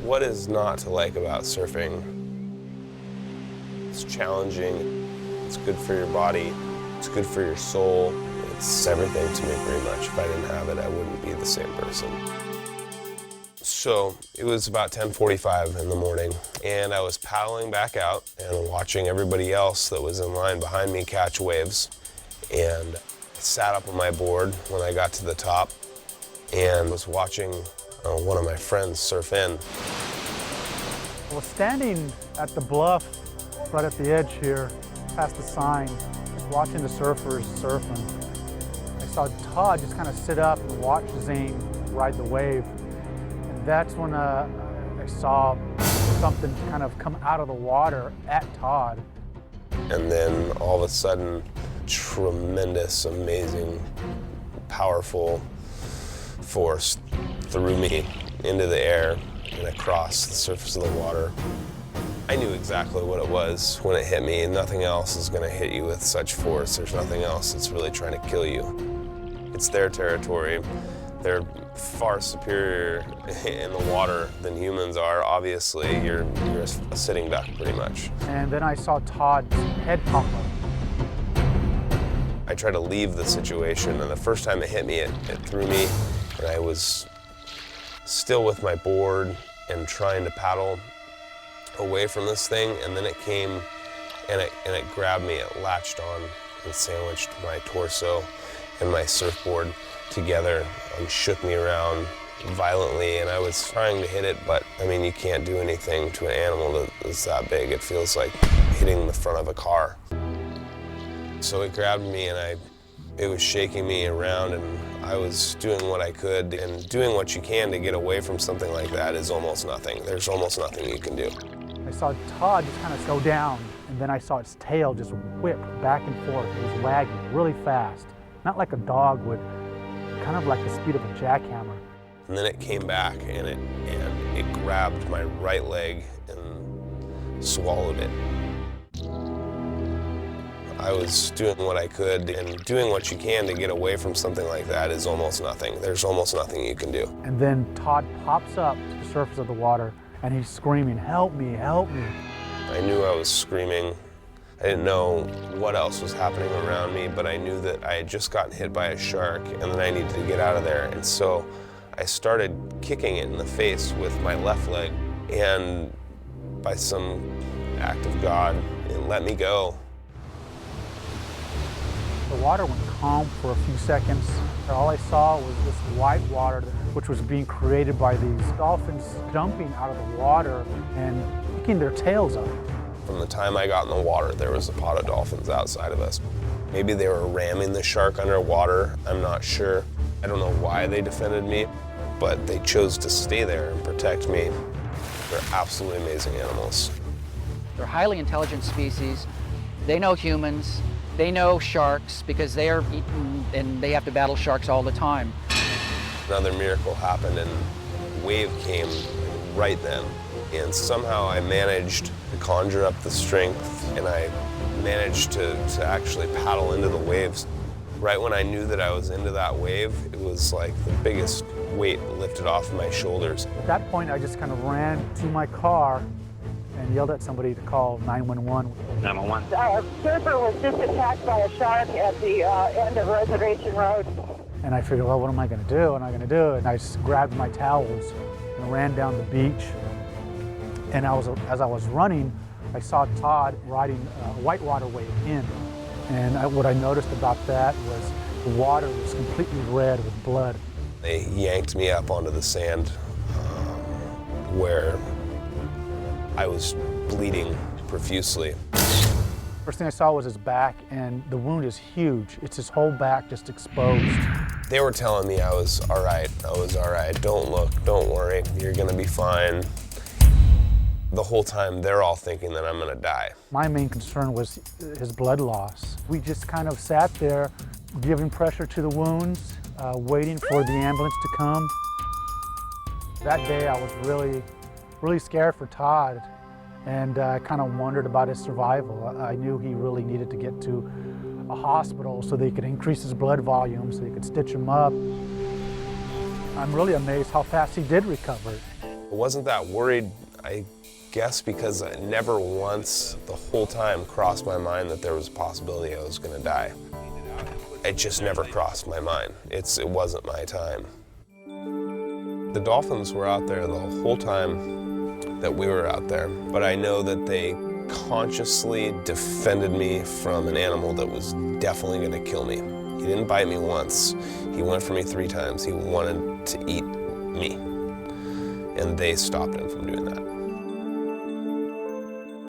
What is not to like about surfing? It's challenging, it's good for your body, it's good for your soul. It's everything to me pretty much. If I didn't have it, I wouldn't be the same person. So it was about 10:45 in the morning, and I was paddling back out and watching everybody else that was in line behind me catch waves. And I sat up on my board when I got to the top and was watching one of my friends surf in. I was standing at the bluff right at the edge here, past the sign, watching the surfers surfing. I saw Todd just kind of sit up and watch Zane ride the wave. And that's when I saw something kind of come out of the water at Todd. And then all of a sudden, tremendous, amazing, powerful force threw me into the air and across the surface of the water. I knew exactly what it was when it hit me, and nothing else is going to hit you with such force. There's nothing else that's really trying to kill you. It's their territory. They're far superior in the water than humans are. Obviously, you're a sitting duck pretty much. And then I saw Todd's head pop up. I tried to leave the situation, and the first time it hit me, it threw me, and I was still with my board and trying to paddle away from this thing, and then it came and it grabbed me, it latched on and sandwiched my torso and my surfboard together and shook me around violently, and I was trying to hit it, but I mean, you can't do anything to an animal that's that big. It feels like hitting the front of a car. So it grabbed me, and it was shaking me around, and I was doing what I could, and doing what you can to get away from something like that is almost nothing. There's almost nothing you can do. I saw Todd just kind of go down, and then I saw its tail just whip back and forth. It was wagging really fast, not like a dog would, kind of like the speed of a jackhammer. And then it came back, and it grabbed my right leg and swallowed it. I was doing what I could, and doing what you can to get away from something like that is almost nothing. There's almost nothing you can do. And then Todd pops up to the surface of the water, and he's screaming, "Help me, help me." I knew I was screaming. I didn't know what else was happening around me, but I knew that I had just gotten hit by a shark, and that I needed to get out of there. And so I started kicking it in the face with my left leg, and by some act of God, it let me go. The water went calm for a few seconds. All I saw was this white water, which was being created by these dolphins jumping out of the water and picking their tails up. From the time I got in the water, there was a pod of dolphins outside of us. Maybe they were ramming the shark underwater, I'm not sure. I don't know why they defended me, but they chose to stay there and protect me. They're absolutely amazing animals. They're highly intelligent species. They know humans. They know sharks because they are eaten and they have to battle sharks all the time. Another miracle happened, and a wave came right then. And somehow I managed to conjure up the strength, and I managed to actually paddle into the waves. Right when I knew that I was into that wave, it was like the biggest weight lifted off of my shoulders. At that point, I just kind of ran to my car and yelled at somebody to call 911. 911. Our surfer was just attacked by a shark at the end of Reservation Road. And I figured, well, what am I going to do? What am I going to do? And I just grabbed my towels and ran down the beach. And as I was running, I saw Todd riding a whitewater wave in. And what I noticed about that was the water was completely red with blood. They yanked me up onto the sand where I was bleeding profusely. First thing I saw was his back, and the wound is huge. It's his whole back just exposed. They were telling me I was all right. Don't look, don't worry, you're gonna be fine. The whole time, they're all thinking that I'm gonna die. My main concern was his blood loss. We just kind of sat there, giving pressure to the wounds, waiting for the ambulance to come. That day, I was really scared for Todd, and I kind of wondered about his survival. I knew he really needed to get to a hospital so they could increase his blood volume, so they could stitch him up. I'm really amazed how fast he did recover. I wasn't that worried, I guess, because I never once the whole time crossed my mind that there was a possibility I was gonna die. It just never crossed my mind. It wasn't my time. The Dolphins were out there the whole time that we were out there, but I know that they consciously defended me from an animal that was definitely gonna kill me. He didn't bite me once. He went for me 3 times. He wanted to eat me. And they stopped him from doing that.